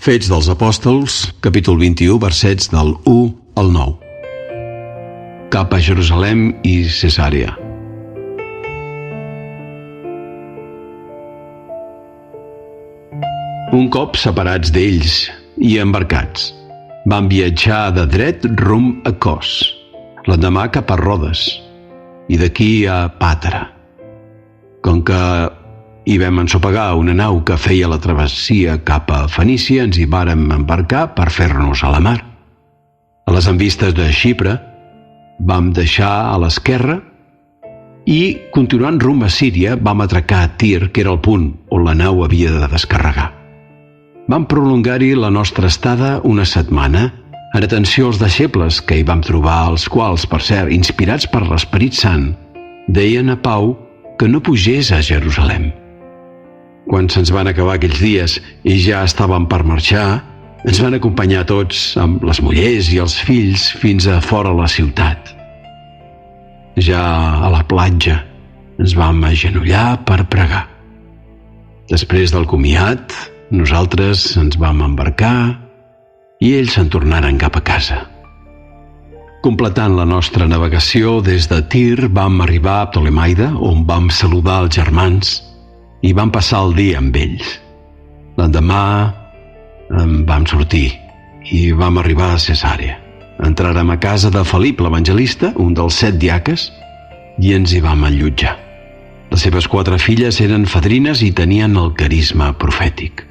Fets dels Apòstols, capítol 21, versets del 1 al 9. Cap a Jerusalem i Cesarea. Un cop separats d'ells i embarcats, van viatjar de dret rumb a Cos, l'endemà cap a Rodes, i d'aquí a Pàtara. Com que hi vam ensopegar una nau que feia la travessia cap a Fenícia, ens hi vàrem embarcar per fer-nos a la mar. A les envistes de Xipre, vam deixar a l'esquerra i, continuant rumb a Síria, vam atracar a Tir, que era el punt on la nau havia de descarregar. Vam prolongar-hi la nostra estada una setmana, en atenció als deixebles que hi vam trobar, els quals, per cert, inspirats per l'Esperit Sant, deien a Pau que no pugés a Jerusalem. Quan se'ns van acabar aquells dies i ja estàvem per marxar, ens van acompanyar tots, amb les mullers i els fills, fins a fora la ciutat. Ja a la platja ens vam agenollar per pregar. Després del comiat, nosaltres ens vam embarcar i ells se'n tornaren cap a casa. Completant la nostra navegació des de Tir, vam arribar a Ptolemaida, on vam saludar els germans i vam passar el dia amb ells. L'endemà vam sortir i vam arribar a Cesarea. Entràrem a casa de Felip l'evangelista, un dels 7 diaques, i ens hi vam allotjar. Les seves 4 filles eren fadrines i tenien el carisma profètic.